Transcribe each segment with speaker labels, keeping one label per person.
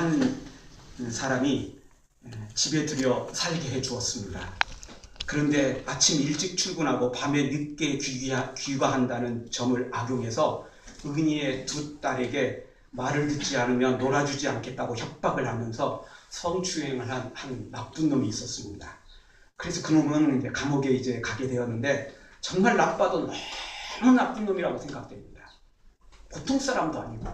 Speaker 1: 한 사람이 집에 들여 살게 해 주었습니다. 그런데 아침 일찍 출근하고 밤에 늦게 귀가한다는 점을 악용해서 은희의 두 딸에게 말을 듣지 않으면 놀아주지 않겠다고 협박을 하면서 성추행을 한 나쁜 놈이 있었습니다. 그래서 그 놈은 이제 감옥에 이제 가게 되었는데 정말 나빠도 너무 나쁜 놈이라고 생각됩니다. 보통 사람도 아니고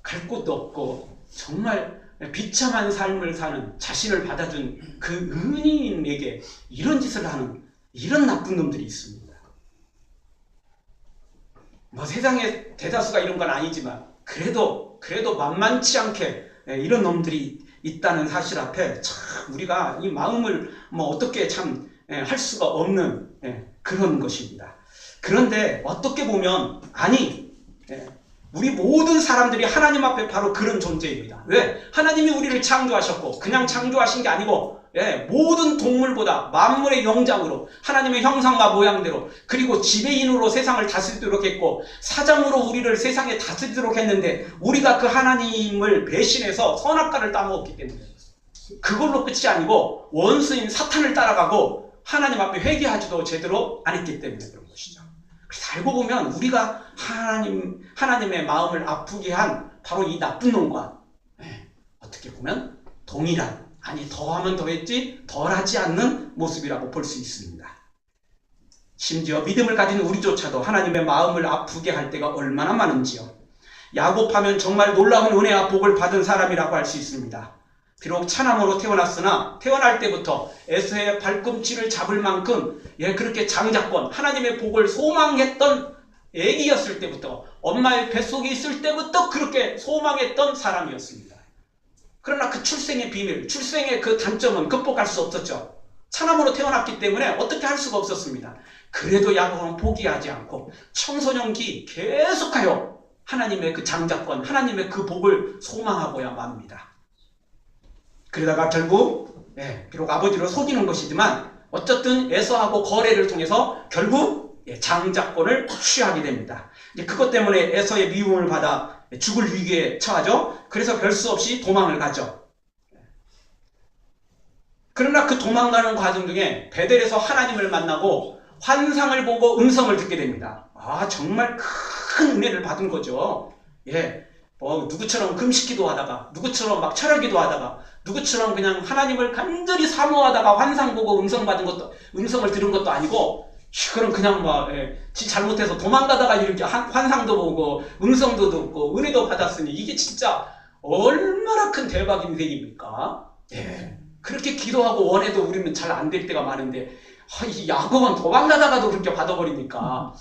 Speaker 1: 갈 곳도 없고 정말 비참한 삶을 사는 자신을 받아준 그 은희인에게 이런 짓을 하는 이런 나쁜 놈들이 있습니다. 뭐 세상에 대다수가 이런 건 아니지만 그래도 만만치 않게 이런 놈들이 있다는 사실 앞에 참 우리가 이 마음을 뭐 어떻게 참 할 수가 없는 그런 것입니다. 그런데 어떻게 보면 우리 모든 사람들이 하나님 앞에 바로 그런 존재입니다. 왜? 하나님이 우리를 창조하셨고 그냥 창조하신 게 아니고 모든 동물보다 만물의 영장으로 하나님의 형상과 모양대로 그리고 지배인으로 세상을 다스리도록 했고 사장으로 우리를 세상에 다스리도록 했는데 우리가 그 하나님을 배신해서 선악과를 따먹었기 때문에 그걸로 끝이 아니고 원수인 사탄을 따라가고 하나님 앞에 회개하지도 제대로 안 했기 때문에 그런 것이죠. 그래서 알고 보면 우리가 하나님의 마음을 아프게 한 바로 이 나쁜 놈과 어떻게 보면 동일한 더하면 더했지 덜하지 않는 모습이라고 볼 수 있습니다. 심지어 믿음을 가진 우리조차도 하나님의 마음을 아프게 할 때가 얼마나 많은지요. 야곱하면 정말 놀라운 은혜와 복을 받은 사람이라고 할 수 있습니다. 비록 차남으로 태어났으나 태어날 때부터 에서의 발꿈치를 잡을 만큼 그렇게 장자권 하나님의 복을 소망했던 애기였을 때부터 엄마의 뱃속에 있을 때부터 그렇게 소망했던 사람이었습니다. 그러나 그 출생의 비밀, 출생의 그 단점은 극복할 수 없었죠. 차남으로 태어났기 때문에 어떻게 할 수가 없었습니다. 그래도 야곱은 포기하지 않고 청소년기 계속하여 하나님의 그 장자권, 하나님의 그 복을 소망하고야 맙니다. 그러다가 결국 비록 아버지를 속이는 것이지만 어쨌든 에서하고 거래를 통해서 결국 장자권을 취하게 됩니다. 그것 때문에 에서의 미움을 받아 죽을 위기에 처하죠. 그래서 별 수 없이 도망을 가죠. 그러나 그 도망가는 과정 중에 베델에서 하나님을 만나고 환상을 보고 음성을 듣게 됩니다. 정말 큰 은혜를 받은 거죠. 누구처럼 금식기도 하다가 누구처럼 막 철야기도 하다가 누구처럼 그냥 하나님을 간절히 사모하다가 환상 보고 음성을 들은 것도 아니고 그럼 그냥 지 잘못해서 도망가다가 이렇게 환상도 보고 음성도 듣고 은혜도 받았으니 이게 진짜 얼마나 큰 대박 인생입니까? 그렇게 기도하고 원해도 우리는 잘 안 될 때가 많은데 이 야곱은 도망가다가도 그렇게 받아버리니까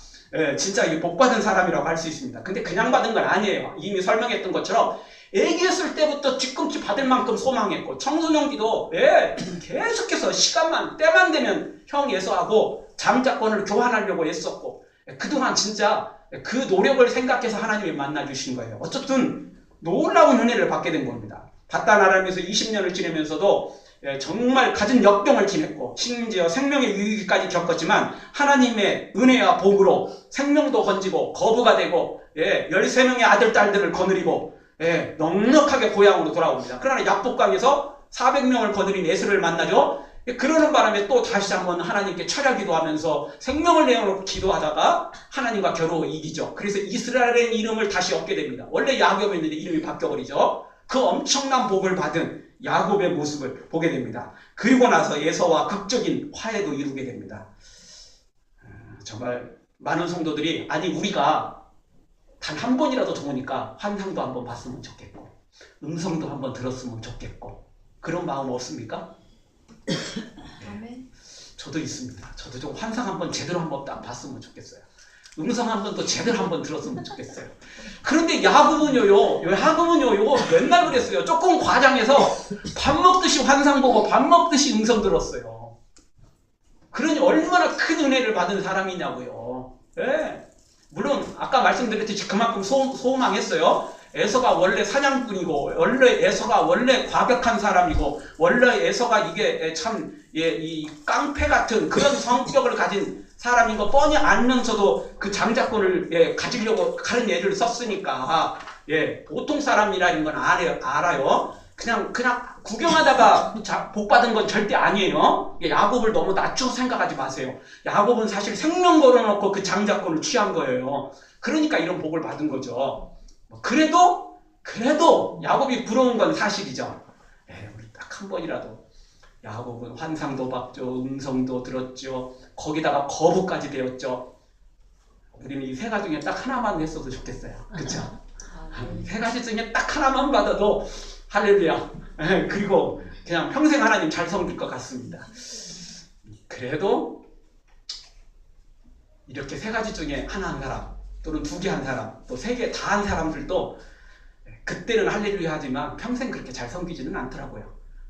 Speaker 1: 진짜 복 받은 사람이라고 할 수 있습니다. 근데 그냥 받은 건 아니에요. 이미 설명했던 것처럼 애기였을 때부터 뒤꿈치 받을 만큼 소망했고 청소년기도 계속해서 때만 되면 형 예서하고 장자권을 교환하려고 애썼고 그동안 진짜 그 노력을 생각해서 하나님이 만나주신 거예요. 어쨌든 놀라운 은혜를 받게 된 겁니다. 바단 아람에서 20년을 지내면서도 정말 갖은 역경을 지냈고 심지어 생명의 위기까지 겪었지만 하나님의 은혜와 복으로 생명도 건지고 거부가 되고 13명의 아들 딸들을 거느리고 넉넉하게 고향으로 돌아옵니다. 그러나 약복강에서 400명을 거느린 에스를 만나죠. 그러는 바람에 또 다시 한번 하나님께 철야기도 하면서 생명을 내어놓고 기도하다가 하나님과 겨루 이기죠. 그래서 이스라엘의 이름을 다시 얻게 됩니다. 원래 야곱이었는데 이름이 바뀌어버리죠. 그 엄청난 복을 받은 야곱의 모습을 보게 됩니다. 그리고 나서 에서와 극적인 화해도 이루게 됩니다. 정말 많은 성도들이 우리가 단 한 번이라도 좋으니까 환상도 한번 봤으면 좋겠고 음성도 한번 들었으면 좋겠고 그런 마음 없습니까? 저도 있습니다. 저도 좀 환상 한번 제대로 한번 봤으면 좋겠어요. 음성 한번 또 제대로 한번 들었으면 좋겠어요. 그런데 야곱은요 요거 맨날 그랬어요. 조금 과장해서 밥 먹듯이 환상 보고 밥 먹듯이 음성 들었어요. 그러니 얼마나 큰 은혜를 받은 사람이냐고요. 물론 아까 말씀드렸듯이 그만큼 소망했어요. 에서가 원래 사냥꾼이고 에서가 원래 과격한 사람이고 원래 에서가 이게 참 이 깡패 같은 그런 성격을 가진 사람인 거 뻔히 알면서도 그 장자권을 가지려고 다른 예를 썼으니까 보통 사람이라는 건 알아요. 그냥 구경하다가 복 받은 건 절대 아니에요. 야곱을 너무 낮춰 생각하지 마세요. 야곱은 사실 생명 걸어놓고 그 장자권을 취한 거예요. 그러니까 이런 복을 받은 거죠. 그래도 야곱이 부러운 건 사실이죠. 우리 딱 한 번이라도 야곱은 환상도 봤죠, 음성도 들었죠, 거기다가 거부까지 되었죠. 우리는 이 세 가지 중에 딱 하나만 했어도 좋겠어요. 그렇죠? 세 가지 중에 딱 하나만 받아도 할렐루야. 그리고 그냥 평생 하나님 잘 섬길 것 같습니다. 그래도 이렇게 세 가지 중에 하나 한 사람, 또는 두 개 한 사람, 또 세 개 다 한 사람들도 그때는 할렐루야 하지만 평생 그렇게 잘 섬기지는 않더라고요.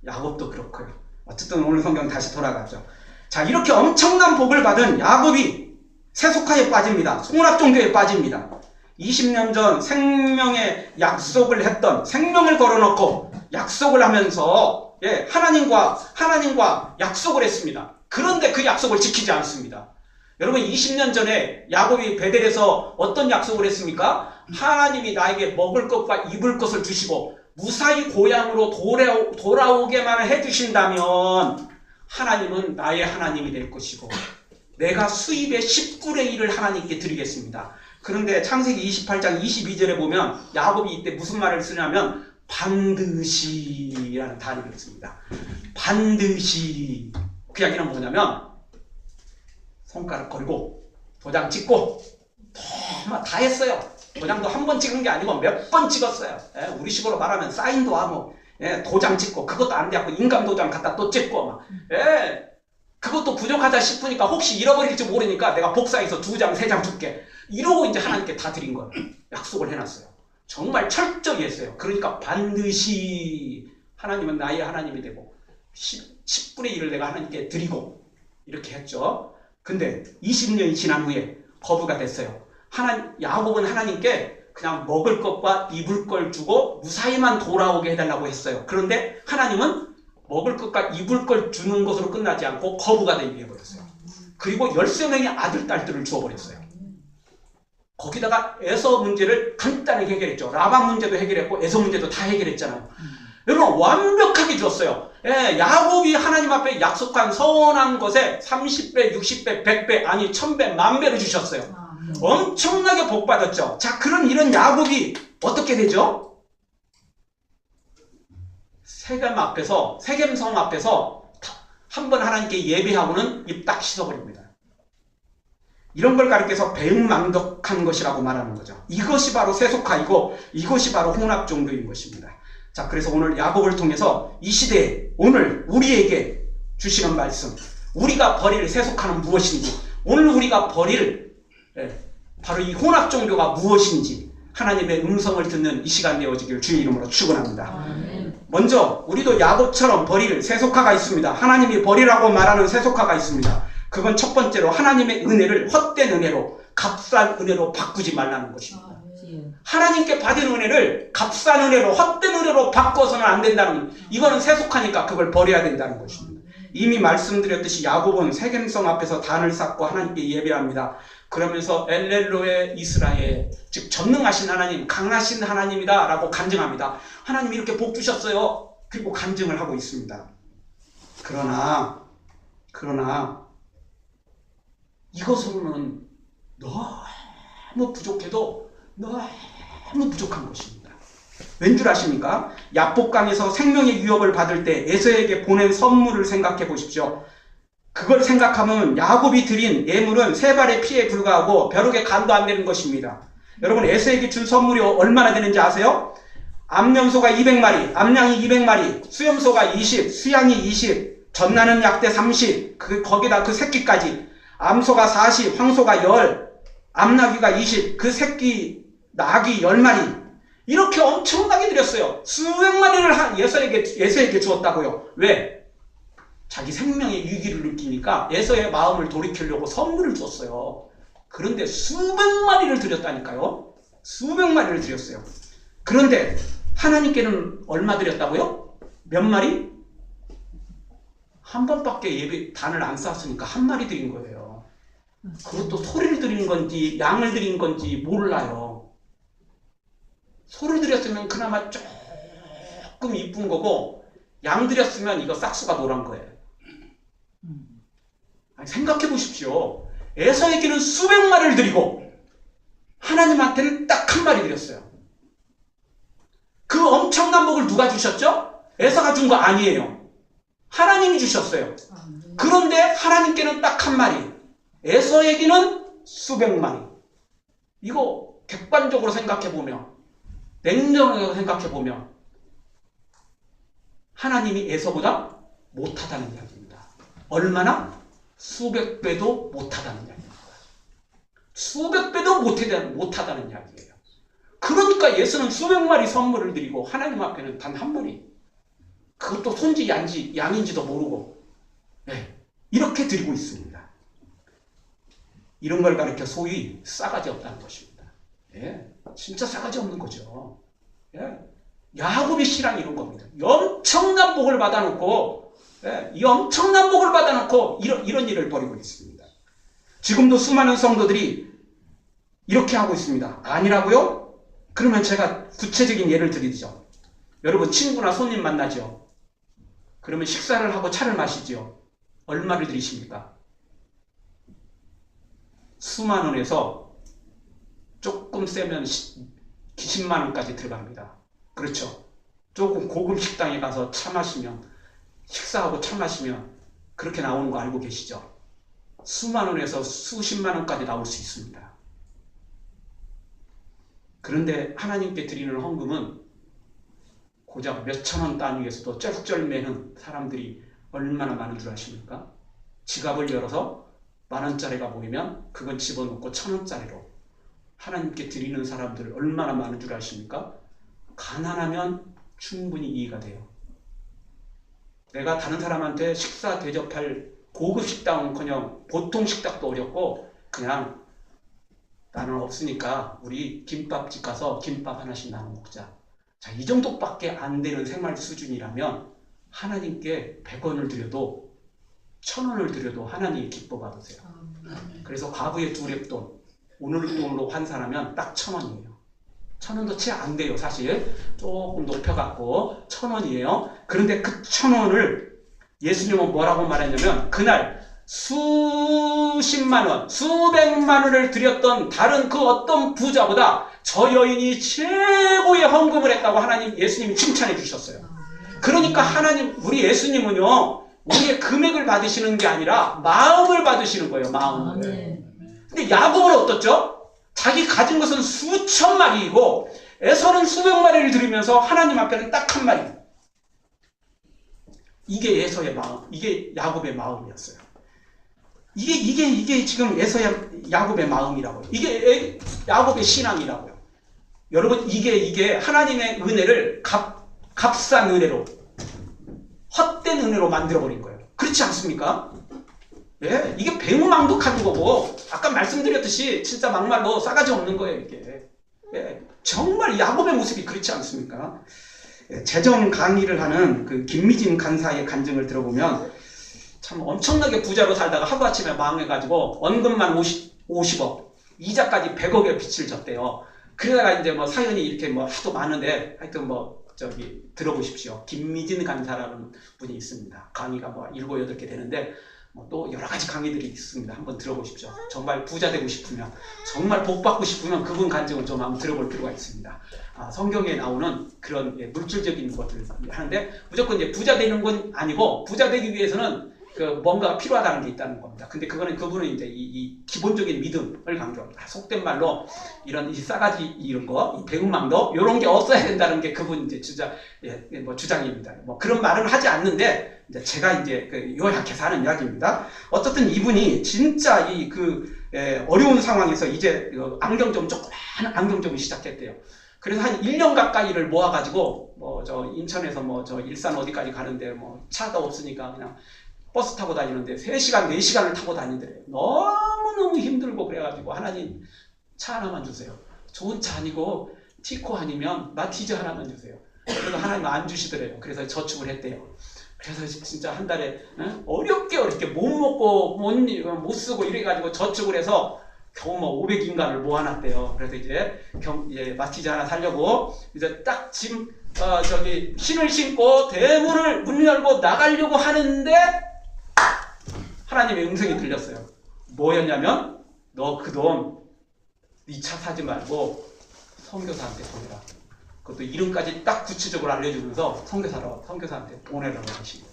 Speaker 1: 야곱도 그렇고요. 어쨌든 오늘 성경 다시 돌아가죠. 자, 이렇게 엄청난 복을 받은 야곱이 세속화에 빠집니다. 혼합종교에 빠집니다. 20년 전 생명의 약속을 했던, 생명을 걸어놓고 약속을 하면서 하나님과 약속을 했습니다. 그런데 그 약속을 지키지 않습니다. 여러분, 20년 전에 야곱이 베델에서 어떤 약속을 했습니까? 하나님이 나에게 먹을 것과 입을 것을 주시고 무사히 고향으로 돌아오게만 해주신다면 하나님은 나의 하나님이 될 것이고 내가 수입의 10분의 1을 하나님께 드리겠습니다. 그런데 창세기 28장 22절에 보면 야곱이 이때 무슨 말을 쓰냐면 반드시라는 단어를 씁니다. 반드시. 그 이야기는 뭐냐면 손가락 걸고 도장 찍고 다 했어요. 도장도 한 번 찍은 게 아니고 몇 번 찍었어요. 우리 식으로 말하면 사인도 하고 도장 찍고 그것도 안 돼갖고 인감 도장 갖다 또 찍고 그것도 부족하다 싶으니까 혹시 잃어버릴지 모르니까 내가 복사해서 2장 3장 줄게 이러고 이제 하나님께 다 드린 거예요. 약속을 해놨어요. 정말 철저히 했어요. 그러니까 반드시 하나님은 나의 하나님이 되고 10분의 1을 내가 하나님께 드리고 이렇게 했죠. 근데 20년이 지난 후에 거부가 됐어요. 야곱은 하나님께 그냥 먹을 것과 입을 걸 주고 무사히만 돌아오게 해달라고 했어요. 그런데 하나님은 먹을 것과 입을 걸 주는 것으로 끝나지 않고 거부가 되게 해버렸어요. 그리고 13명의 아들, 딸들을 주어버렸어요. 거기다가 에서 문제를 간단하게 해결했죠. 라반 문제도 해결했고 에서 문제도 다 해결했잖아요. 여러분, 완벽하게 줬어요. 야곱이 하나님 앞에 약속한 선한 것에 30배, 60배, 100배, 아니 1000배, 10,000배를 주셨어요. 엄청나게 복받았죠. 자, 그럼 이런 야곱이 어떻게 되죠? 세겜성 앞에서 한번 하나님께 예배하고는 입 딱 씻어버립니다. 이런 걸 가리켜서 배은망덕한 것이라고 말하는 거죠. 이것이 바로 세속화이고 이것이 바로 혼합종교인 것입니다. 자, 그래서 오늘 야곱을 통해서 이 시대에 오늘 우리에게 주시는 말씀, 우리가 버릴 세속화는 무엇인지, 오늘 우리가 버릴 바로 이 혼합종교가 무엇인지 하나님의 음성을 듣는 이 시간 되어지기를 주의 이름으로 축원합니다. 먼저 우리도 야곱처럼 버릴 세속화가 있습니다. 하나님이 버리라고 말하는 세속화가 있습니다. 그건 첫 번째로 하나님의 은혜를 헛된 은혜로, 값싼 은혜로 바꾸지 말라는 것입니다. 하나님께 받은 은혜를 값싼 은혜로, 헛된 은혜로 바꿔서는 안 된다는, 이거는 세속화니까 그걸 버려야 된다는 것입니다. 이미 말씀드렸듯이 야곱은 세겜성 앞에서 단을 쌓고 하나님께 예배합니다. 그러면서 엘렐로에 이스라엘, 즉 전능하신 하나님, 강하신 하나님이다 라고 간증합니다. 하나님 이렇게 복 주셨어요. 그리고 간증을 하고 있습니다. 그러나 이것으로는 너무 부족해도 너무 부족한 것입니다. 왠 줄 아십니까? 야복강에서 생명의 유업을 받을 때 에서에게 보낸 선물을 생각해 보십시오. 그걸 생각하면 야곱이 드린 예물은 3발의 피에 불과하고 벼룩의 간도 안 되는 것입니다. 여러분, 에서에게 준 선물이 얼마나 되는지 아세요? 암염소가 200마리, 암양이 200마리, 수염소가 20, 수양이 20, 전나는 약대 30, 거기다 그 새끼까지, 암소가 40, 황소가 10, 암나귀가 20, 그 새끼 나귀 10마리, 이렇게 엄청나게 드렸어요. 수백 마리를 에서에게 주었다고요. 왜? 자기 생명의 위기를 느끼니까 에서의 마음을 돌이키려고 선물을 줬어요. 그런데 수백 마리를 드렸다니까요. 수백 마리를 드렸어요. 그런데 하나님께는 얼마 드렸다고요? 몇 마리? 한 번밖에 단을 안 쌓았으니까 한 마리 드린 거예요. 그것도 소리를 드린 건지 양을 드린 건지 몰라요. 소를 드렸으면 그나마 조금 이쁜 거고 양 드렸으면 이거 싹수가 노란 거예요. 아니, 생각해 보십시오. 에서에게는 수백 마리를 드리고 하나님한테는 딱 한 마리 드렸어요. 그 엄청난 복을 누가 주셨죠? 에서가 준 거 아니에요. 하나님이 주셨어요. 그런데 하나님께는 딱 한 마리, 에서에게는 수백 마리. 이거 객관적으로 생각해보면, 냉정하게 생각해보면 하나님이 에서보다 못하다는 이야기입니다. 얼마나? 수백 배도 못하다는 이야기입니다. 수백 배도 못하다는 이야기예요. 그러니까 예수는 수백 마리 선물을 드리고 하나님 앞에는 단 한 마리, 그것도 손지 양인지도 모르고 이렇게 드리고 있습니다. 이런 걸 가리켜 소위 싸가지 없다는 것입니다. 진짜 싸가지 없는 거죠. 야곱의 신앙이 이런 겁니다. 엄청난 복을 받아놓고 이 엄청난 복을 받아놓고 이런 일을 벌이고 있습니다. 지금도 수많은 성도들이 이렇게 하고 있습니다. 아니라고요? 그러면 제가 구체적인 예를 드리죠. 여러분 친구나 손님 만나죠. 그러면 식사를 하고 차를 마시죠. 얼마를 드리십니까? 수만 원에서 조금 세면 10만 원까지 들어갑니다. 그렇죠? 조금 고급 식당에 가서 차 마시면, 식사하고 차 마시면 그렇게 나오는 거 알고 계시죠? 수만 원에서 수십만 원까지 나올 수 있습니다. 그런데 하나님께 드리는 헌금은 고작 몇천 원 단위에서도 쩔쩔매는 사람들이 얼마나 많은 줄 아십니까? 지갑을 열어서 만 원짜리가 보이면 그건 집어넣고 천 원짜리로 하나님께 드리는 사람들 얼마나 많은 줄 아십니까? 가난하면 충분히 이해가 돼요. 내가 다른 사람한테 식사 대접할 고급 식당은커녕 보통 식당도 어렵고 그냥 나는 없으니까 우리 김밥집 가서 김밥 하나씩 나눠 먹자. 자, 이 정도밖에 안 되는 생활 수준이라면 하나님께 100원을 드려도 1000원을 드려도 하나님이 기뻐 받으세요. 그래서 과거의 두랩돈 오늘 돈으로 환산하면 딱 1000원이에요. 1000원도 채 안 돼요. 사실 조금 높여갖고 1000원이에요. 그런데 그 1000원을 예수님은 뭐라고 말했냐면 그날 수십만 원, 수백만 원을 드렸던 다른 그 어떤 부자보다 저 여인이 최고의 헌금을 했다고 예수님이 칭찬해 주셨어요. 그러니까 우리 예수님은요, 우리의 금액을 받으시는 게 아니라 마음을 받으시는 거예요. 마음을. 근데 야곱은 어떻죠? 자기 가진 것은 수천 마리이고 에서는 수백 마리를 드리면서 하나님 앞에는 딱 한 마리. 이게 에서의 마음, 이게 야곱의 마음이었어요. 이게 지금 야곱의 마음이라고요. 이게 야곱의 신앙이라고요. 여러분, 이게 하나님의 은혜를 값싼 은혜로, 헛된 은혜로 만들어버린 거예요. 그렇지 않습니까? 이게 배은망덕한 거고, 아까 말씀드렸듯이 진짜 막말로 싸가지 없는 거예요, 이게. 정말 야곱의 모습이 그렇지 않습니까? 재정 강의를 하는 그 김미진 간사의 간증을 들어보면 참 엄청나게 부자로 살다가 하루아침에 망해가지고 원금만 50억, 이자까지 100억의 빚을 졌대요. 그러다가 이제 뭐 사연이 이렇게 뭐 하도 많은데 하여튼 들어보십시오. 김미진 간사라는 분이 있습니다. 강의가 뭐 7, 8개 되는데 또 여러 가지 강의들이 있습니다. 한번 들어보십시오. 정말 부자 되고 싶으면, 정말 복 받고 싶으면 그분 간증을 좀 한번 들어볼 필요가 있습니다. 성경에 나오는 그런 물질적인 것들을 하는데 무조건 이제 부자 되는 건 아니고 부자 되기 위해서는 뭔가 필요하다는 게 있다는 겁니다. 근데 그분은 이제 이 기본적인 믿음을 강조합니다. 속된 말로 이 싸가지 이런 거, 이 배은망덕 이런 게 없어야 된다는 게 그분 이제 주장입니다. 그런 말은 하지 않는데 이제 제가 이제 요약해서 하는 이야기입니다. 어쨌든 이분이 진짜 어려운 상황에서 이제 안경점 조그마한 안경점을 시작했대요. 그래서 한 1년 가까이를 모아가지고 인천에서 일산 어디까지 가는데 차도 없으니까 그냥 버스 타고 다니는데 3시간, 4시간을 타고 다니더래요. 너무너무 힘들고 그래가지고 하나님 차 하나만 주세요. 좋은 차 아니고 티코 아니면 마티즈 하나만 주세요. 그래서 하나님 안 주시더래요. 그래서 저축을 했대요. 그래서 진짜 한 달에 어렵게 못 먹고 못 쓰고 이래가지고 저축을 해서 겨우 500인가를 모아놨대요. 그래서 이제 마티즈 하나 사려고 이제 딱 짐 신을 신고 대문을 문 열고 나가려고 하는데 하나님의 음성이 들렸어요. 뭐였냐면 너 그 돈 네 차 사지 말고 선교사한테 보내라. 그것도 이름까지 딱 구체적으로 알려주면서 선교사한테 보내라고 하신 거예요.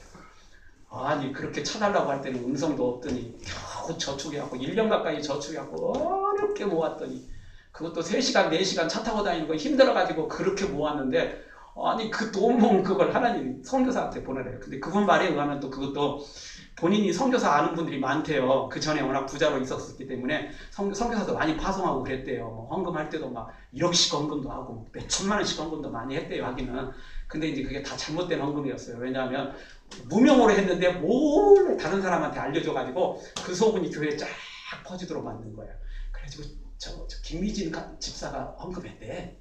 Speaker 1: 아니 그렇게 차달라고 할 때는 음성도 없더니 겨우 저축해갖고 1년 가까이 저축해갖고 어렵게 모았더니 그것도 3시간 4시간 차 타고 다니는 거 힘들어가지고 그렇게 모았는데 아니 그 돈 모은 그걸 하나님 선교사한테 보내래요. 근데 그분 말에 의하면 또 그것도 본인이 선교사 아는 분들이 많대요. 그 전에 워낙 부자로 있었기 때문에 선교사도 많이 파송하고 그랬대요. 뭐 헌금할 때도 막 1억씩 헌금도 하고 몇 천만 원씩 헌금도 많이 했대요. 하기는. 근데 이제 그게 다 잘못된 헌금이었어요. 왜냐하면 무명으로 했는데 몰래 다른 사람한테 알려줘가지고 그 소문이 교회에 쫙 퍼지도록 만든 거예요. 그래가지고 저 김미진 집사가 헌금했대.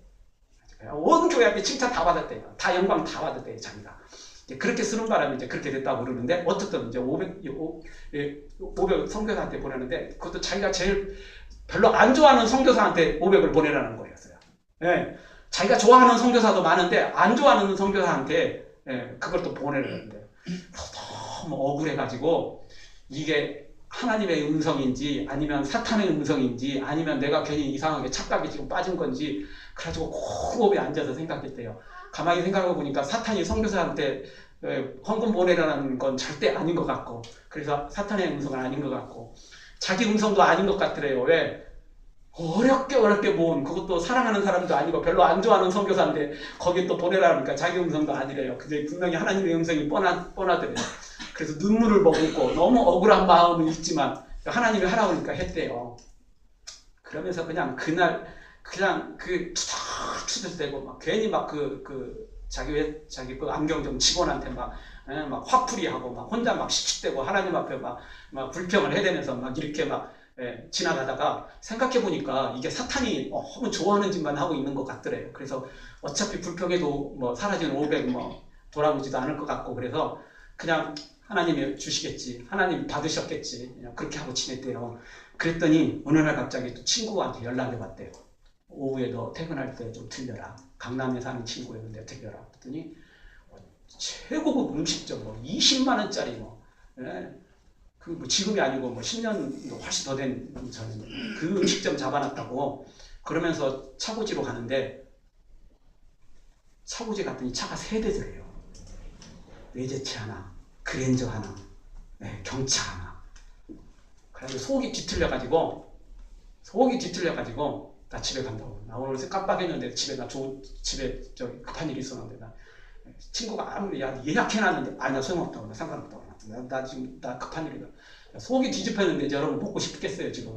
Speaker 1: 온 교회한테 칭찬 다 받았대요. 다 영광 다 받았대요. 자기가. 그렇게 쓰는 바람에 이제 그렇게 됐다고 그러는데 어쨌든 이제 500 선교사한테 보내는데 그것도 자기가 제일 별로 안 좋아하는 선교사한테 500을 보내라는 거였어요. 예. 자기가 좋아하는 선교사도 많은데 안 좋아하는 선교사한테 그걸 또 보내라는데 너무 억울해가지고 이게 하나님의 음성인지 아니면 사탄의 음성인지 아니면 내가 괜히 이상하게 착각이 지금 빠진 건지 그래가지고 곰곰이 앉아서 생각했대요. 가만히 생각해 보니까 사탄이 선교사한테 헌금 보내라는 건 절대 아닌 것 같고 그래서 사탄의 음성은 아닌 것 같고 자기 음성도 아닌 것 같더래요. 왜? 어렵게 모은 그것도 사랑하는 사람도 아니고 별로 안 좋아하는 선교사인데 거기 또 보내라니까 자기 음성도 아니래요. 근데 분명히 하나님의 음성이 뻔하더래요. 그래서 눈물을 머금고 너무 억울한 마음은 있지만 하나님이 하라고 하니까 했대요. 그러면서 그냥 그날 그냥 그 투덜투덜대고 막 괜히 막 자기 그 안경점 직원한테 막 화풀이하고 막 혼자 막 씩씩대고 하나님 앞에 막 불평을 해대면서 막 이렇게 막 지나가다가 생각해 보니까 이게 사탄이 너무 좋아하는 짓만 하고 있는 것 같더래요. 그래서 어차피 불평해도 뭐 사라지는 500 돌아오지도 않을 것 같고 그래서 그냥 하나님이 주시겠지, 하나님 받으셨겠지 그냥 그렇게 하고 지냈대요. 그랬더니 어느 날 갑자기 또 친구한테 연락이 왔대요. 오후에 너 퇴근할 때 좀 들려라. 강남에 사는 친구였는데 들려라. 그랬더니 최고급 음식점 20만 원짜리 지금이 아니고 10년도 훨씬 더 된 그 음식점 잡아놨다고 그러면서 차고지로 가는데 차고지 갔더니 차가 3대더래요. 외제차 하나, 그랜저 하나, 경차 하나. 그래서 속이 뒤틀려가지고 나 집에 간다고. 나 오늘 깜빡했는데 집에 급한 일이 있었는데 나 친구가 아무리 예약해놨는데 나 소용없다고. 나 상관없다고. 나 지금 급한 일이다. 속이 뒤집혔는데 여러분 먹고 싶겠어요 지금.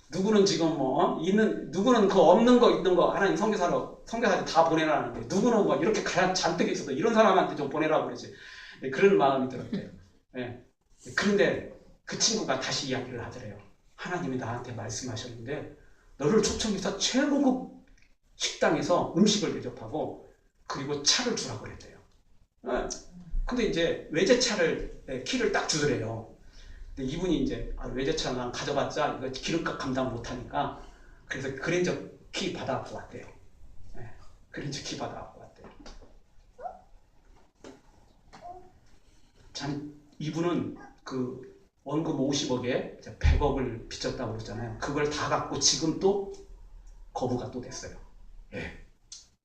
Speaker 1: 누구는 지금 누구는 그 없는 거 있는 거 하나님 선교사한테 다 보내라는데 누구는 이렇게 잔뜩 있어도 이런 사람한테 좀 보내라고 그러지. 그런 마음이 들었대요. 그런데 그 친구가 다시 이야기를 하더래요. 하나님이 나한테 말씀하셨는데 너를 초청해서 최고급 식당에서 음식을 대접하고 그리고 차를 주라고 그랬대요. 근데 이제 외제차를 키를 딱 주더래요. 근데 이분이 이제 외제차 난 가져봤자 이거 기름값 감당 못하니까 그래서 그랜저 키 받아갖고 왔대요. 그랜저 키 받아갖고 왔대요. 참 이분은 그 원금 50억에 100억을 빚졌다고 그러잖아요. 그걸 다 갖고 지금 또 거부가 또 됐어요.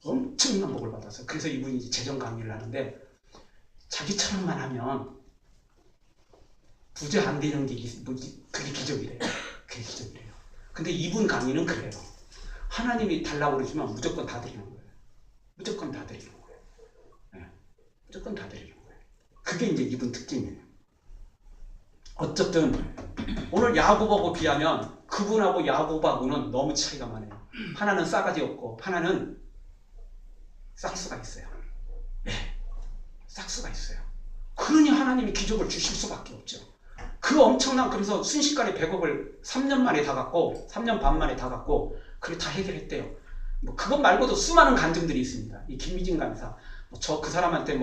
Speaker 1: 엄청난 복을 받았어요. 그래서 이분이 이제 재정 강의를 하는데 자기처럼만 하면 부자 안 되는 게 그게 기적이래요. 그게 기적이래요. 근데 이분 강의는 그래요. 하나님이 달라고 그러지만 무조건 다 드리는 거예요. 무조건 다 드리는 거예요. 무조건 다 드리는 거예요. 그게 이제 이분 특징이에요. 어쨌든 오늘 야곱하고 비하면 그분하고 야곱하고는 너무 차이가 많아요. 하나는 싸가지 없고 하나는 싹수가 있어요. 싹수가 있어요. 그러니 하나님이 기적을 주실 수밖에 없죠. 그 엄청난 그래서 순식간에 100억을 3년 만에 다 갖고 3년 반 만에 다 갖고 그게 다 해결했대요. 그것 말고도 수많은 간증들이 있습니다. 이 김미진 간사 그 사람한테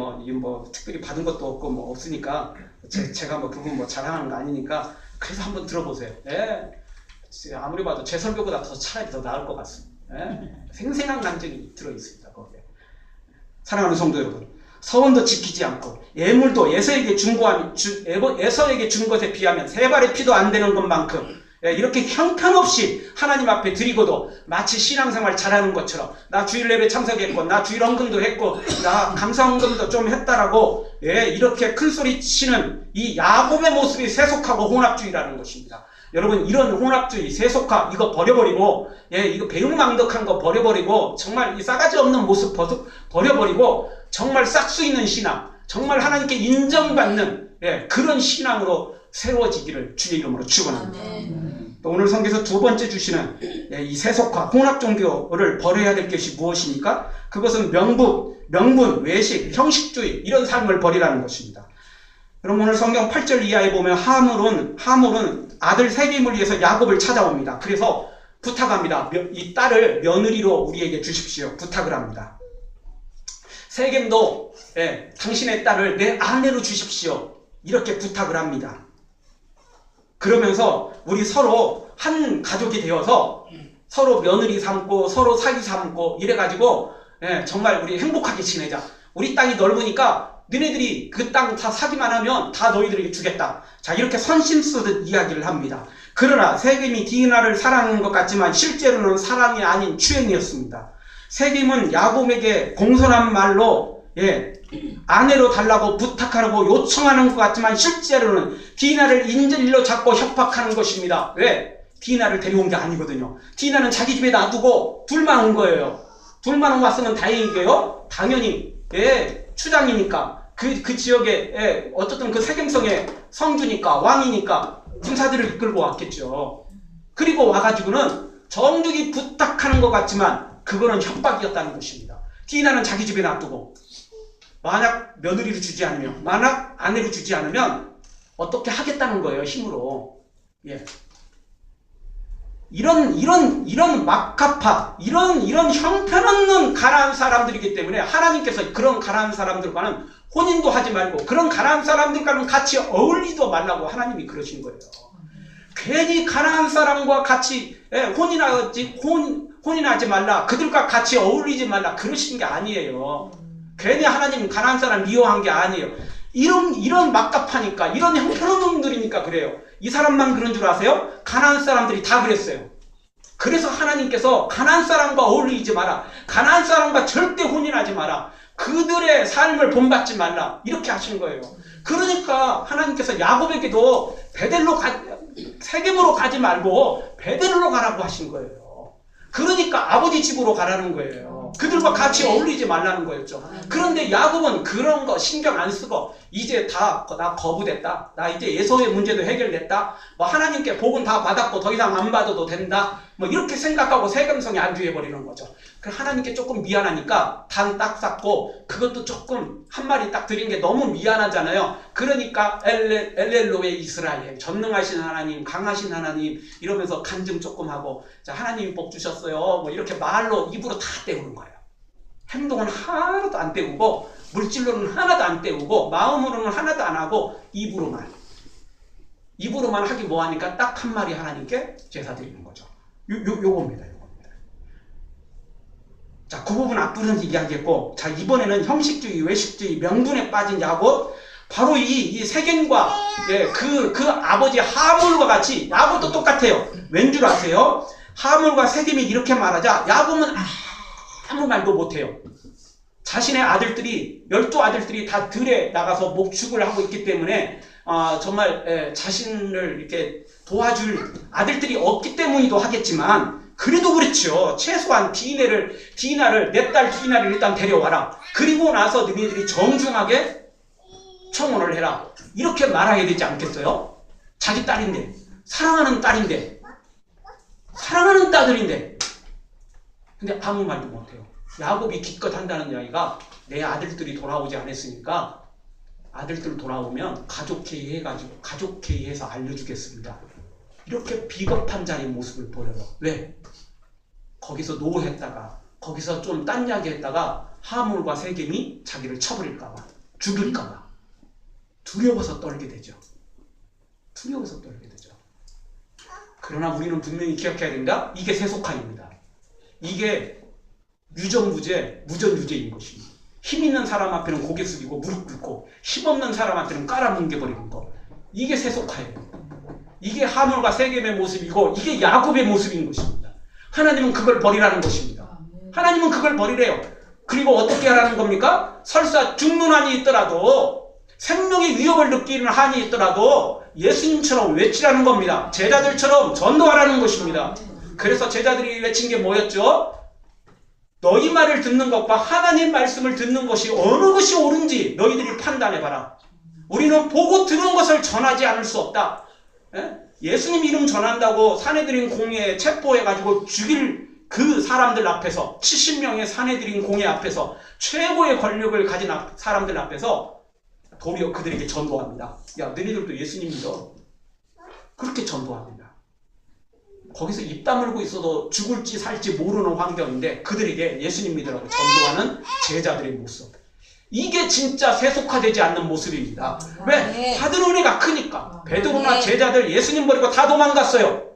Speaker 1: 특별히 받은 것도 없고 없으니까 제가 그분 자랑하는 거 아니니까 그래서 한번 들어보세요. 아무리 봐도 제 설교보다 차라리 더 나을 것 같습니다. 생생한 간증이 들어있습니다. 거기에. 사랑하는 성도 여러분, 서원도 지키지 않고 예물도 에서에게 준 것에 비하면 세 발의 피도 안 되는 것만큼 이렇게 형편없이 하나님 앞에 드리고도 마치 신앙생활 잘하는 것처럼 나 주일 예배 참석했고 나 주일 헌금도 했고 나 감사 헌금도 좀 했다라고 이렇게 큰소리 치는 이 야곱의 모습이 세속하고 혼합주의라는 것입니다. 여러분, 이런 혼합주의, 세속화 이거 버려버리고 이거 배은망덕한 거 버려버리고 정말 이 싸가지 없는 모습 버려버리고 정말 싹수 있는 신앙, 정말 하나님께 인정받는 그런 신앙으로 세워지기를 주의 이름으로 축원합니다. 또 오늘 성경에서 두 번째 주시는 이 세속화, 혼합 종교를 버려야 될 것이 무엇입니까? 그것은 명분, 외식, 형식주의 이런 삶을 버리라는 것입니다. 여러분, 오늘 성경 8절 이하에 보면 하물은 아들 세겜을 위해서 야곱을 찾아옵니다. 그래서 부탁합니다. 이 딸을 며느리로 우리에게 주십시오. 부탁을 합니다. 세겜도 당신의 딸을 내 아내로 주십시오. 이렇게 부탁을 합니다. 그러면서 우리 서로 한 가족이 되어서 서로 며느리 삼고 서로 사위 삼고 이래가지고 정말 우리 행복하게 지내자. 우리 땅이 넓으니까 너네들이 그 땅 다 사기만 하면 다 너희들에게 주겠다. 자, 이렇게 선심 쓰듯 이야기를 합니다. 그러나 세겜이 디나를 사랑하는 것 같지만 실제로는 사랑이 아닌 추행이었습니다. 세겜은 야곱에게 공손한 말로 아내로 달라고 부탁하라고 요청하는 것 같지만 실제로는 디나를 인질로 잡고 협박하는 것입니다. 왜? 디나를 데려온 게 아니거든요. 디나는 자기 집에 놔두고 둘만 온 거예요. 둘만 왔으면 다행이고요. 당연히 추장이니까 그 지역에 어쨌든 그 세겜성의 성주니까 왕이니까 군사들을 이끌고 왔겠죠. 그리고 와가지고는 정중히 부탁하는 것 같지만 그거는 협박이었다는 것입니다. 디나는 자기 집에 놔두고 만약 며느리를 주지 않으면, 만약 아내를 주지 않으면 어떻게 하겠다는 거예요, 힘으로. 이런 막가파, 이런 형편없는 가난한 사람들이기 때문에 하나님께서 그런 가난한 사람들과는 혼인도 하지 말고 그런 가난한 사람들과는 같이 어울리도 말라고 하나님이 그러신 거예요. 괜히 가난한 사람과 같이 혼인하지 말라, 그들과 같이 어울리지 말라 그러신 게 아니에요. 괜히 하나님 가난한 사람 미워한 게 아니에요. 이런 막가파니까, 이런 형편없는 놈들이니까 그래요. 이 사람만 그런 줄 아세요? 가난한 사람들이 다 그랬어요. 그래서 하나님께서 가난한 사람과 어울리지 마라, 가난한 사람과 절대 혼인하지 마라, 그들의 삶을 본받지 말라 이렇게 하신 거예요. 그러니까 하나님께서 야곱에게도 세겜으로 가지 말고 베델로 가라고 하신 거예요. 그러니까 아버지 집으로 가라는 거예요. 그들과 같이 어울리지 말라는 거였죠. 그런데 야곱은 그런 거 신경 안 쓰고 이제 다 나 거부됐다, 나 이제 에서의 문제도 해결됐다, 뭐 하나님께 복은 다 받았고 더 이상 안 받아도 된다, 뭐 이렇게 생각하고 세겜성에 안주해버리는 거죠. 그 하나님께 조금 미안하니까 단 딱 쌓고 그것도 조금 한 마리 딱 드린 게 너무 미안하잖아요. 그러니까 엘렐로의 이스라엘, 전능하신 하나님, 강하신 하나님 이러면서 간증 조금 하고, 자, 하나님이 복 주셨어요 뭐 이렇게 말로 입으로 다 때우는 거예요. 행동은 하나도 안 때우고 물질로는 하나도 안 때우고 마음으로는 하나도 안 하고 입으로만 하기 뭐하니까 딱 한 마리 하나님께 제사 드리는 거죠. 요겁니다. 자, 그 부분 앞부분에서 이야기했고, 자, 이번에는 형식주의, 외식주의, 명분에 빠진 야곱, 바로 이 세겜과 그 아버지 하물과 같이 야곱도 똑같아요. 왠 줄 아세요? 하물과 세겜이 이렇게 말하자 야곱은 아무 말도 못해요. 자신의 아들들이 12아들들이 다 들에 나가서 목축을 하고 있기 때문에 정말 자신을 이렇게 도와줄 아들들이 없기 때문이기도 하겠지만, 그래도 그렇죠. 최소한 디나를 내 딸 디나를 일단 데려와라. 그리고 나서 너희들이 정중하게 청혼을 해라. 이렇게 말해야 되지 않겠어요? 자기 딸인데, 사랑하는 딸인데, 사랑하는 딸들인데. 근데 아무 말도 못해요. 야곱이 기껏 한다는 이야기가 내 아들들이 돌아오지 않았으니까 아들들 돌아오면 가족회의해서 알려주겠습니다. 이렇게 비겁한 자의 모습을 보여요. 왜? 거기서 노했다가 거기서 좀 딴 이야기 했다가 하물과 세겜이 자기를 쳐버릴까봐, 죽일까봐 두려워서 떨게 되죠. 그러나 우리는 분명히 기억해야 된다. 이게 세속화입니다. 이게 유전무죄, 무전유죄인 것입니다. 힘 있는 사람 앞에는 고개 숙이고 무릎 꿇고 힘 없는 사람 앞에는 깔아뭉개버리는 거. 이게 세속화예요. 이게 하물과 세겜의 모습이고 이게 야곱의 모습인 것입니다. 하나님은 그걸 버리라는 것입니다. 하나님은 그걸 버리래요. 그리고 어떻게 하라는 겁니까? 설사 죽는 한이 있더라도 생명의 위협을 느끼는 한이 있더라도 예수님처럼 외치라는 겁니다. 제자들처럼 전도하라는 것입니다. 그래서 제자들이 외친 게 뭐였죠? 너희 말을 듣는 것과 하나님 말씀을 듣는 것이 어느 것이 옳은지 너희들이 판단해봐라. 우리는 보고 들은 것을 전하지 않을 수 없다. 예수님 이름 전한다고 사내들인 공회에 체포해가지고 죽일 그 사람들 앞에서 70명의 사내들인 공회 앞에서 최고의 권력을 가진 사람들 앞에서 도리어 그들에게 전도합니다. 야, 너희들도 예수님 믿어. 그렇게 전도합니다. 거기서 입 다물고 있어도 죽을지 살지 모르는 환경인데 그들에게 예수님 믿으라고 전도하는 제자들의 모습. 이게 진짜 세속화되지 않는 모습입니다. 왜? 받은 은혜가 크니까. 베드로나 제자들 예수님 버리고 다 도망갔어요.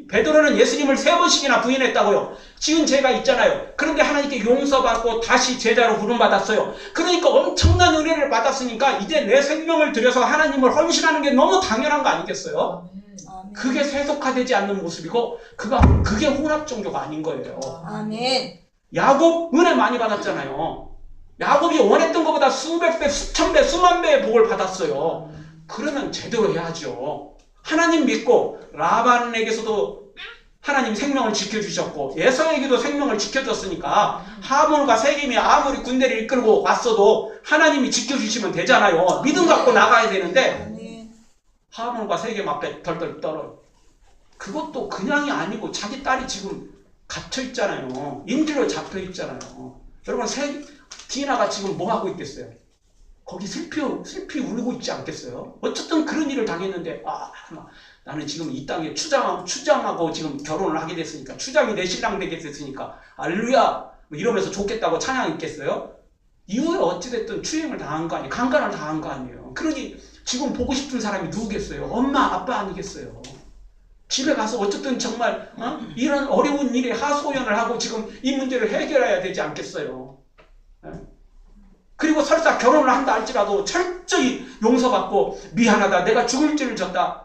Speaker 1: 베드로는 예수님을 3번씩이나 부인했다고요. 지금 제가 있잖아요. 그런데 하나님께 용서받고 다시 제자로 부름받았어요. 그러니까 엄청난 은혜를 받았으니까 이제 내 생명을 들여서 하나님을 헌신하는 게 너무 당연한 거 아니겠어요? 그게 세속화되지 않는 모습이고 그게 혼합 종교가 아닌 거예요.
Speaker 2: 아멘.
Speaker 1: 야곱 은혜 많이 받았잖아요. 야곱이 원했던 것보다 수백 배, 수천 배, 수만 배의 복을 받았어요. 그러면 제대로 해야죠. 하나님 믿고 라반에게서도 하나님 생명을 지켜주셨고 에서에게도 생명을 지켜줬으니까 하물과 세겜이 아무리 군대를 이끌고 왔어도 하나님이 지켜주시면 되잖아요. 믿음 갖고 나가야 되는데 하물과 세겜 앞에 덜덜 떨어요. 그것도 그냥이 아니고 자기 딸이 지금 갇혀있잖아요. 인질로 잡혀있잖아요. 여러분 디나가 지금 뭐 하고 있겠어요? 거기 슬피 울고 있지 않겠어요? 어쨌든 그런 일을 당했는데 나는 지금 이 땅에 추장하고 지금 결혼을 하게 됐으니까 추장이 내 신랑 되게 됐으니까 할렐루야 뭐 이러면서 좋겠다고 찬양 있겠어요? 이후에 어찌됐든 추행을 당한 거 아니에요? 강간을 당한 거 아니에요? 그러니 지금 보고 싶은 사람이 누구겠어요? 엄마 아빠 아니겠어요? 집에 가서 어쨌든 정말 이런 어려운 일에 하소연을 하고 지금 이 문제를 해결해야 되지 않겠어요? 그리고 설사 결혼을 한다 할지라도 철저히 용서받고 미안하다 내가 죽을 죄를 졌다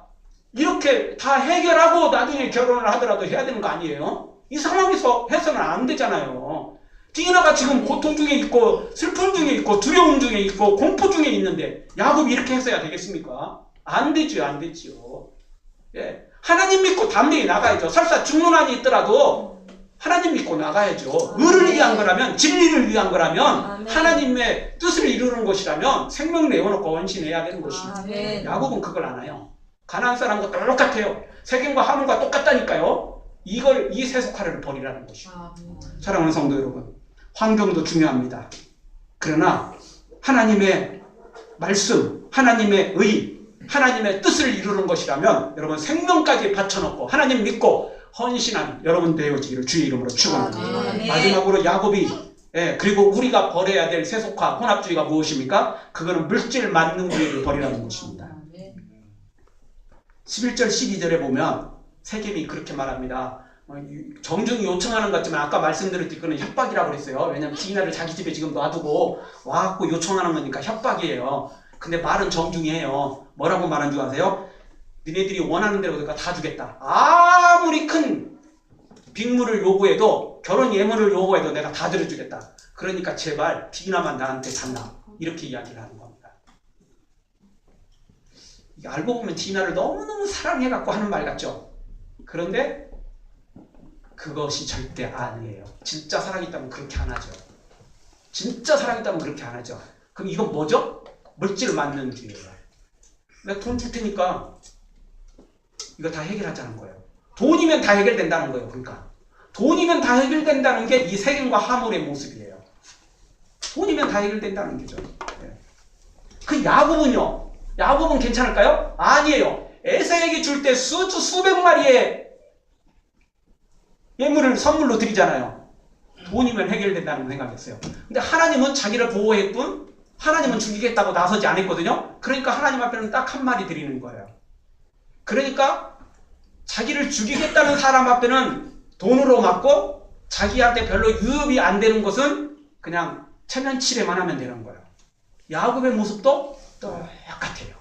Speaker 1: 이렇게 다 해결하고 나중에 결혼을 하더라도 해야 되는 거 아니에요? 이 상황에서 해서는 안 되잖아요. 디나가 지금 고통 중에 있고 슬픔 중에 있고 두려움 중에 있고 공포 중에 있는데 야곱이 이렇게 했어야 되겠습니까? 안 되죠. 안 되지요. 예. 하나님 믿고 담대히 나가야죠. 설사 죽는 한이 있더라도 하나님 믿고 나가야죠. 의를 위한 거라면 진리를 위한 거라면 하나님의 뜻을 이루는 것이라면 생명 내어놓고 헌신해야 되는 것입니다. 야곱은 그걸 안 해요. 가나안 사람과 똑같아요. 세겜과 하물과 똑같다니까요. 이 세속화를 버리라는 것이죠. 사랑하는 성도 여러분, 환경도 중요합니다. 그러나 하나님의 말씀, 하나님의 의, 하나님의 뜻을 이루는 것이라면 여러분 생명까지 바쳐놓고 하나님 믿고 헌신한 여러분 되어지기를 주의 이름으로 축원합니다. 마지막으로 야곱이 그리고 우리가 버려야 될 세속화, 혼합주의가 무엇입니까? 그거는 물질 만능주의를 버리라는 것입니다. 11절 12절에 보면 세겜이 그렇게 말합니다. 정중히 요청하는 것 같지만 아까 말씀드렸듯이 그거는 협박이라고 그랬어요. 왜냐하면 디나를 자기 집에 지금 놔두고 와갖고 요청하는 거니까 협박이에요. 근데 말은 정중히 해요. 뭐라고 말한 줄 아세요? 너네들이 원하는 대로 그러니까 다 주겠다. 아무리 큰 빅물을 요구해도 결혼 예물을 요구해도 내가 다 들어주겠다. 그러니까 제발 디나만 나한테 달라. 이렇게 이야기를 하는 겁니다. 이게 알고 보면 디나를 너무너무 사랑해갖고 하는 말 같죠? 그런데 그것이 절대 아니에요. 진짜 사랑있다면 그렇게 안 하죠. 진짜 사랑있다면 그렇게 안 하죠. 그럼 이건 뭐죠? 물질 만능주의예요. 내가 돈 줄 테니까 이거 다 해결하자는 거예요. 돈이면 다 해결된다는 거예요. 그러니까 돈이면 다 해결된다는 게 이 세겜과 하물의 모습이에요. 돈이면 다 해결된다는 거죠. 그 야곱은요? 야곱은 괜찮을까요? 아니에요. 에서에게 줄 때 수백 마리의 예물을 선물로 드리잖아요. 돈이면 해결된다는 생각했어요. 근데 하나님은 자기를 보호할 뿐 하나님은 죽이겠다고 나서지 않았거든요. 그러니까 하나님 앞에는 딱 한 마리 드리는 거예요. 그러니까 자기를 죽이겠다는 사람 앞에는 돈으로 맞고 자기한테 별로 유업이 안 되는 것은 그냥 체면치레만 하면 되는 거예요. 야곱의 모습도 똑같아요.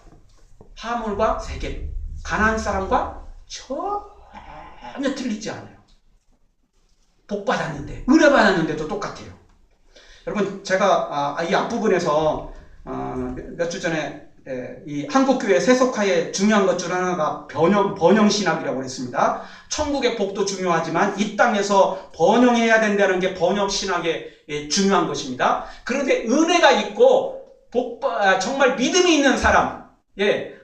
Speaker 1: 하물과 세겜, 가나안 사람과 전혀 틀리지 않아요. 복 받았는데, 은혜 받았는데도 똑같아요. 여러분, 제가 이 앞부분에서 몇 주 전에 이 한국교회 세속화의 중요한 것 중 하나가 번영신학이라고 했습니다. 천국의 복도 중요하지만 이 땅에서 번영해야 된다는 게 번영신학의 중요한 것입니다. 그런데 은혜가 있고 정말 믿음이 있는 사람,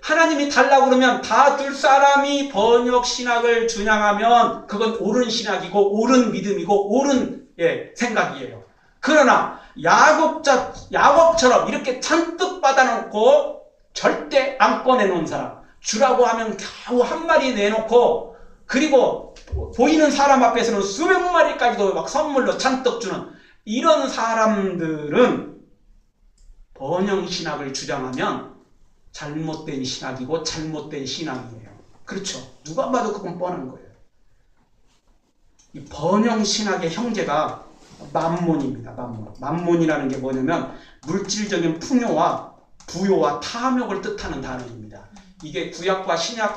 Speaker 1: 하나님이 달라고 그러면 다 줄 사람이 번역신학을 준양하면 그건 옳은 신학이고 옳은 믿음이고 옳은 생각이에요. 그러나 야곱처럼 이렇게 잔뜩 받아놓고 절대 안 꺼내놓은 사람, 주라고 하면 겨우 한 마리 내놓고, 그리고 보이는 사람 앞에서는 수백 마리까지도 막 선물로 잔뜩 주는 이런 사람들은 번영신학을 주장하면 잘못된 신학이고 잘못된 신학이에요. 그렇죠? 누가 봐도 그건 뻔한 거예요. 이 번영신학의 형제가 만몬입니다. 만몬이라는 게 뭐냐면 물질적인 풍요와 부요와 탐욕을 뜻하는 단어입니다. 이게 구약과 신약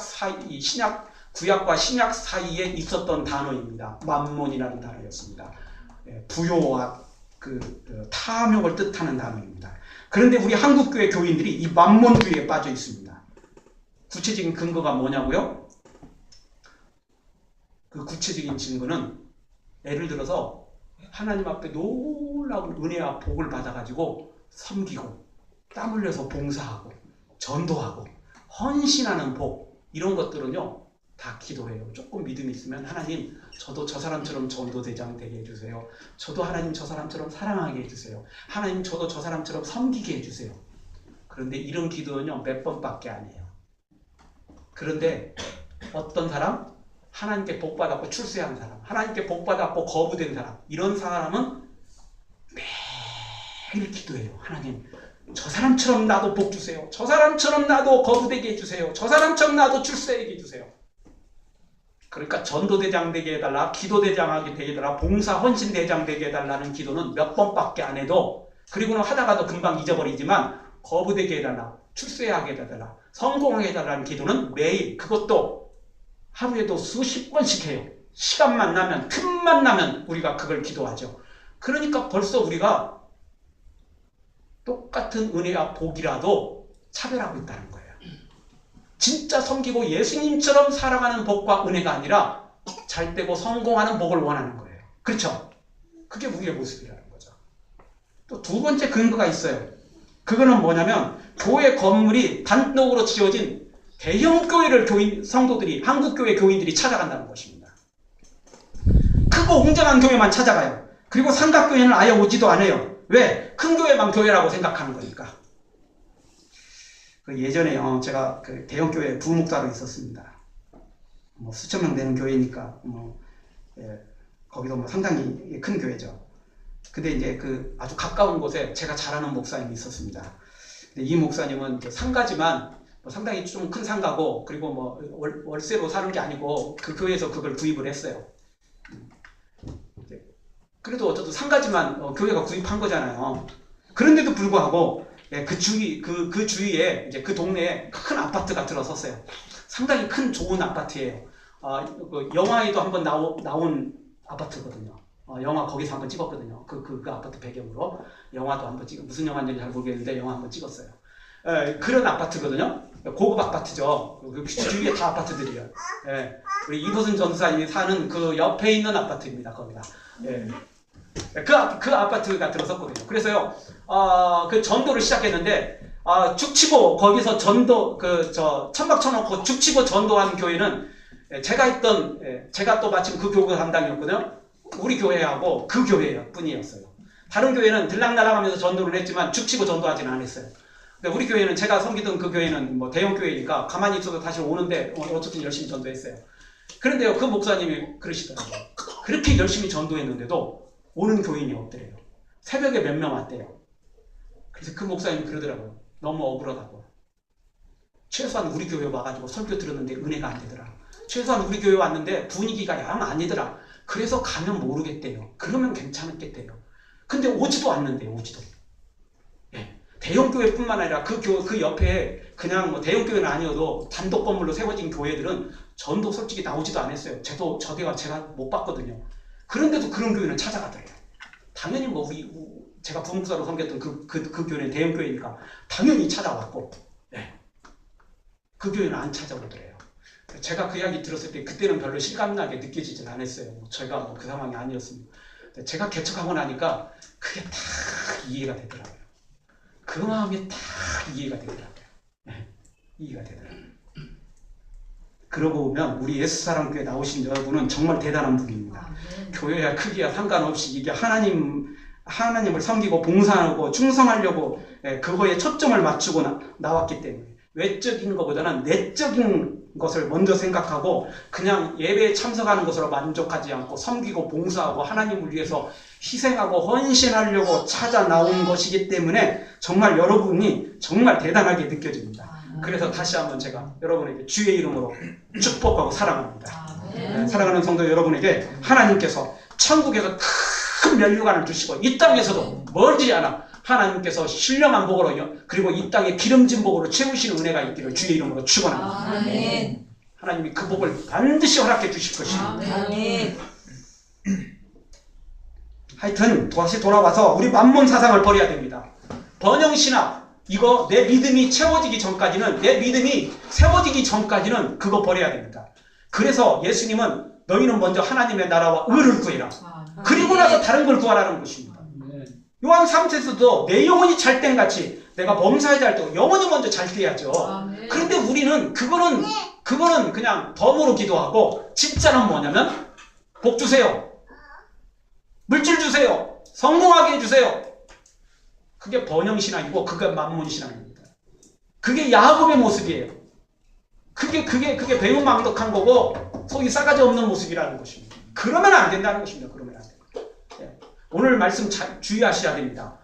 Speaker 1: 사이에 있었던 단어입니다. 만몬이라는 단어였습니다. 부요와 탐욕을 뜻하는 단어입니다. 그런데 우리 한국교회 교인들이 이 만몬주의에 빠져 있습니다. 구체적인 근거가 뭐냐고요? 그 구체적인 증거는 예를 들어서 하나님 앞에 놀라운 은혜와 복을 받아가지고 섬기고 땀 흘려서 봉사하고 전도하고 헌신하는 복, 이런 것들은요 다 기도해요. 조금 믿음이 있으면 하나님, 저도 저 사람처럼 전도대장 되게 해주세요. 저도 하나님 저 사람처럼 사랑하게 해주세요. 하나님, 저도 저 사람처럼 섬기게 해주세요. 그런데 이런 기도는요 몇 번밖에 안 해요. 그런데 어떤 사람, 하나님께 복받았고 출세한 사람, 하나님께 복받았고 거부된 사람, 이런 사람은 매일 기도해요. 하나님, 저 사람처럼 나도 복 주세요. 저 사람처럼 나도 거부되게 해주세요. 저 사람처럼 나도 출세하게 해주세요. 그러니까 전도대장 되게 해달라, 기도대장 되게 해달라, 봉사 헌신대장 되게 해달라는 기도는 몇 번밖에 안 해도, 그리고는 하다가도 금방 잊어버리지만 거부되게 해달라, 출세하게 해달라, 성공하게 해달라는 기도는 매일, 그것도 하루에도 수십 번씩 해요. 시간만 나면, 틈만 나면 우리가 그걸 기도하죠. 그러니까 벌써 우리가 똑같은 은혜와 복이라도 차별하고 있다는 거예요. 진짜 섬기고 예수님처럼 살아가는 복과 은혜가 아니라 잘되고 성공하는 복을 원하는 거예요. 그렇죠? 그게 우리의 모습이라는 거죠. 또 두 번째 근거가 있어요. 그거는 뭐냐면 교회 건물이 단독으로 지어진 대형 교회를 성도들이, 한국교회 교인들이 찾아간다는 것입니다. 크고 웅장한 교회만 찾아가요. 그리고 삼각교회는 아예 오지도 않아요. 왜? 큰 교회만 교회라고 생각하는 거니까. 예전에요, 제가 대형 교회 부목사로 있었습니다. 수천 명 되는 교회니까 거기도 상당히 큰 교회죠. 근데 이제 아주 가까운 곳에 제가 잘 아는 목사님이 있었습니다. 근데 이 목사님은 상가지만 상당히 좀 큰 상가고, 그리고 월세로 사는 게 아니고 그 교회에서 그걸 구입을 했어요. 그래도 어쨌든 상가지만 교회가 구입한 거잖아요. 그런데도 불구하고 그 주위에 이제 그 동네에 큰 아파트가 들어섰어요. 상당히 큰 좋은 아파트예요. 영화에도 한번 나온 아파트거든요. 영화 거기서 한번 찍었거든요. 그 아파트 배경으로 영화도 한번 무슨 영화인지 잘 모르겠는데 영화 한번 찍었어요. 그런 아파트거든요. 고급 아파트죠. 그 주위에 다 아파트들이에요. 우리 이보순 전사님이 사는 그 옆에 있는 아파트입니다. 거기가. 그 아파트가 들어섰거든요. 그래서요, 그 전도를 시작했는데, 죽치고 거기서 천막 쳐놓고 죽치고 전도하는 교회는 제가 또 마침 그 교회 담당이었거든요. 우리 교회하고 그 교회 뿐이었어요. 다른 교회는 들락날락하면서 전도를 했지만 죽치고 전도하지는 않았어요. 근데 우리 교회는, 제가 섬기던 그 교회는 대형 교회니까 가만히 있어도 다시 오는데 어쨌든 열심히 전도했어요. 그런데요, 그 목사님이 그러시더라고요. 그렇게 열심히 전도했는데도 오는 교인이 없대요. 새벽에 몇 명 왔대요. 그래서 그 목사님이 그러더라고요. 너무 억울하다고. 최소한 우리 교회 와가지고 설교 들었는데 은혜가 안 되더라. 최소한 우리 교회 왔는데 분위기가 영 아니더라. 그래서 가면 모르겠대요. 그러면 괜찮았겠대요. 근데 오지도 않는데요, 오지도. 예. 대형교회뿐만 아니라 그 옆에 그냥 뭐 대형교회는 아니어도 단독 건물로 세워진 교회들은 전도 솔직히 나오지도 않았어요. 제가 못 봤거든요. 그런데도 그런 교회는 찾아가더래요. 당연히 뭐 제가 부목사로 섬겼던 그 교회는 대형교회니까 당연히 찾아왔고, 예. 그 교회는 안 찾아오더래요. 제가 그 이야기 들었을 때 그때는 별로 실감나게 느껴지진 않았어요. 저희가 뭐 그 상황이 아니었습니다. 제가 개척하고 나니까 그게 다 이해가 되더라고요. 그 마음이 다 이해가 되더라고요. 네, 이해가 되더라고요. 그러고 보면 우리 예수사랑교회 나오신 여러분은 정말 대단한 분입니다. 교회야 크기야 상관없이 이게 하나님을 섬기고 봉사하고 충성하려고 그거에 초점을 맞추고 나왔기 때문에 외적인 것보다는 내적인 것을 먼저 생각하고 그냥 예배에 참석하는 것으로 만족하지 않고 섬기고 봉사하고 하나님을 위해서 희생하고 헌신하려고 찾아 나온 것이기 때문에 정말 여러분이 정말 대단하게 느껴집니다. 그래서 다시 한번 제가 여러분에게 주의 이름으로 축복하고 사랑합니다. 사랑하는 성도 여러분에게 하나님께서 천국에서 큰 면류관을 주시고 이 땅에서도 멀지 않아 하나님께서 신령한 복으로 그리고 이 땅에 기름진 복으로 채우시는 은혜가 있기를 주의 이름으로 축원합니다.
Speaker 2: 아멘.
Speaker 1: 하나님이 그 복을 반드시 허락해 주실 것입니다.
Speaker 2: 아멘.
Speaker 1: 하여튼 다시 돌아와서 우리 만몬 사상을 버려야 됩니다. 번영신학 이거 내 믿음이 채워지기 전까지는 내 믿음이 세워지기 전까지는 그거 버려야 됩니다. 그래서 예수님은 너희는 먼저 하나님의 나라와 의를 구해라. 그리고 나서 다른 걸 구하라는 것입니다. 요한 3세에서도 내 영혼이 잘된 같이 내가 범사에 잘 때도 영혼이 먼저 잘 돼야죠. 그런데 우리는 그거는 그냥 덤으로 기도하고 진짜는 뭐냐면 복 주세요. 물질 주세요. 성공하게 해주세요. 그게 번영신앙이고 그게 만몬신앙입니다. 그게 야곱의 모습이에요. 그게 배은망덕한 거고 속이 싸가지 없는 모습이라는 것입니다. 그러면 안 된다는 것입니다. 그러면 안 됩니다. 오늘 말씀 잘 주의하셔야 됩니다.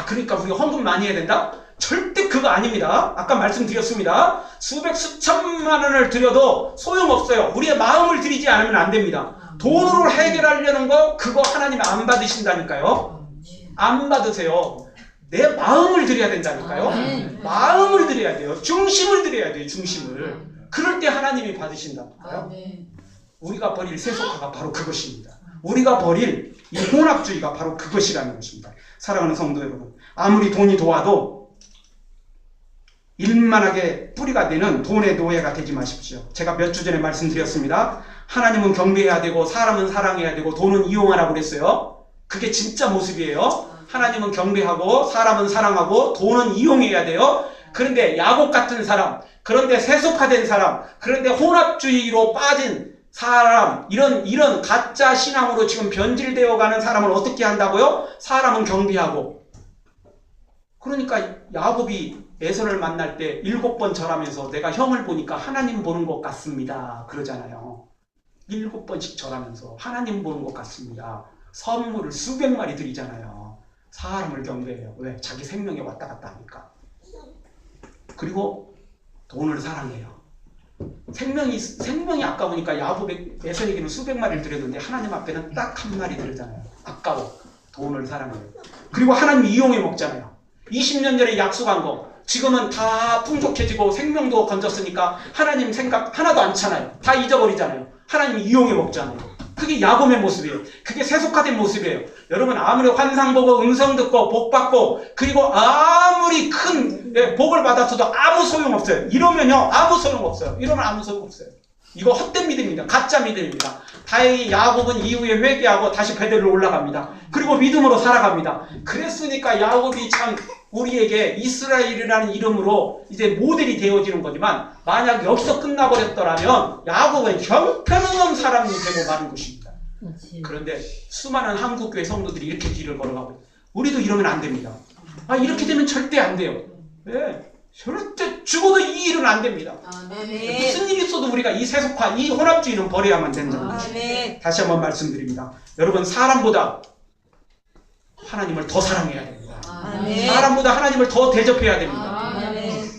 Speaker 1: 그러니까 우리가 헌금 많이 해야 된다? 절대 그거 아닙니다. 아까 말씀드렸습니다. 수천만 원을 드려도 소용없어요. 우리의 마음을 드리지 않으면 안 됩니다. 돈으로 해결하려는 거 그거 하나님 안 받으신다니까요. 안 받으세요. 내 마음을 드려야 된다니까요. 마음을 드려야 돼요. 중심을 드려야 돼요. 중심을. 그럴 때 하나님이 받으신다니까요. 우리가 버릴 세속화가 바로 그것입니다. 우리가 버릴 이 혼합주의가 바로 그것이라는 것입니다. 사랑하는 성도 여러분, 아무리 돈이 도와도 일만하게 뿌리가 되는 돈의 노예가 되지 마십시오. 제가 몇 주 전에 말씀드렸습니다. 하나님은 경배해야 되고 사람은 사랑해야 되고 돈은 이용하라고 그랬어요. 그게 진짜 모습이에요. 하나님은 경배하고 사람은 사랑하고 돈은 이용해야 돼요. 그런데 야곱 같은 사람, 그런데 세속화된 사람, 그런데 혼합주의로 빠진 사람, 이런 가짜 신앙으로 지금 변질되어 가는 사람을 어떻게 한다고요? 사람은 경배하고. 그러니까 야곱이 에서를 만날 때 7번 절하면서 내가 형을 보니까 하나님 보는 것 같습니다. 그러잖아요. 7번씩 절하면서 하나님 보는 것 같습니다. 선물을 수백 마리 드리잖아요. 사람을 경배해요. 왜? 자기 생명에 왔다 갔다 하니까. 그리고 돈을 사랑해요. 생명이 아까우니까 야곱의 에서에게는 수백 마리를 드렸는데 하나님 앞에는 딱 한 마리 드리잖아요. 아까워. 돈을 사랑해요. 그리고 하나님 이용해 먹잖아요. 20년 전에 약속한 거 지금은 다 풍족해지고 생명도 건졌으니까 하나님 생각 하나도 안 차나요. 다 잊어버리잖아요. 하나님 이용해 먹잖아요. 그게 야곱의 모습이에요. 그게 세속화된 모습이에요. 여러분 아무리 환상 보고 음성 듣고 복 받고 그리고 아무리 큰 복을 받았어도 아무 소용없어요. 이러면요 아무 소용없어요. 이러면 아무 소용없어요. 이거 헛된 믿음입니다. 가짜 믿음입니다. 다행히 야곱은 이후에 회개하고 다시 베델로 올라갑니다. 그리고 믿음으로 살아갑니다. 그랬으니까 야곱이 참 우리에게 이스라엘이라는 이름으로 이제 모델이 되어지는 거지만 만약 여기서 끝나버렸더라면 야곱은 형편없는 사람이 되고 마는 것입니다. 그런데 수많은 한국교회 성도들이 이렇게 길을 걸어가고 우리도 이러면 안 됩니다. 이렇게 되면 절대 안 돼요. 네. 절대 죽어도 이 일은 안 됩니다. 무슨 일이 있어도 우리가 이 세속화, 이 혼합주의는 버려야만 된다는 것입니다. 다시 한번 말씀드립니다. 여러분 사람보다 하나님을 더 사랑해야 됩니다. 사람보다 하나님을 더 대접해야 됩니다.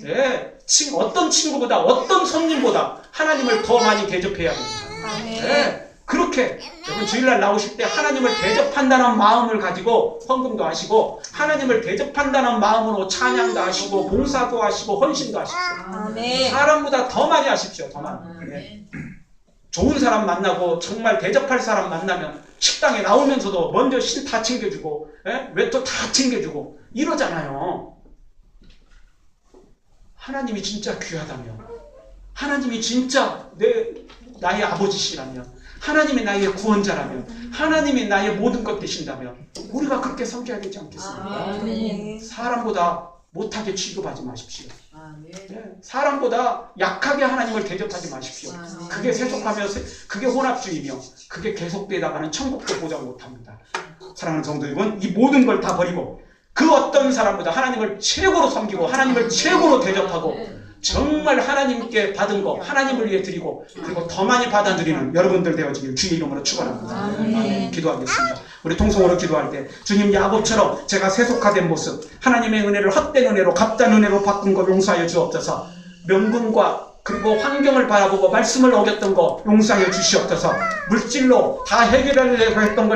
Speaker 1: 네. 어떤 친구보다 어떤 손님보다 하나님을 더 많이 대접해야 됩니다. 네. 그렇게 여러분 주일날 나오실 때 하나님을 대접한다는 마음을 가지고 헌금도 하시고 하나님을 대접한다는 마음으로 찬양도 하시고 봉사도 하시고 헌신도 하십시오.
Speaker 2: 아멘.
Speaker 1: 사람보다 더 많이 하십시오. 더 많이. 네. 좋은 사람 만나고 정말 대접할 사람 만나면 식당에 나오면서도 먼저 신 다 챙겨주고 외투 다 챙겨주고 이러잖아요. 하나님이 진짜 귀하다면, 하나님이 진짜 나의 아버지시라면, 하나님이 나의 구원자라면, 하나님이 나의 모든 것 되신다면 우리가 그렇게 섬겨야 되지 않겠습니까?
Speaker 2: 아멘.
Speaker 1: 사람보다 못하게 취급하지 마십시오.
Speaker 2: 아멘.
Speaker 1: 네, 사람보다 약하게 하나님을 대접하지 마십시오. 그게 세속하며 그게 혼합주의며 그게 계속되다가는 천국도 보장 못합니다. 사랑하는 성도 여러분, 이 모든 걸 다 버리고 그 어떤 사람보다 하나님을 최고로 섬기고 하나님을 최고로 대접하고 정말 하나님께 받은 거 하나님을 위해 드리고 그리고 더 많이 받아 드리는 여러분들 되어지길 주의 이름으로 축원합니다. 아멘. 기도하겠습니다. 우리 통성으로 기도할 때 주님 야곱처럼 제가 세속화된 모습 하나님의 은혜를 헛된 은혜로 값단 은혜로 바꾼 거 용서하여 주옵소서. 명분과 그리고 환경을 바라보고 말씀을 어겼던 거 용서하여 주시옵소서. 물질로 다 해결하려고 했던 걸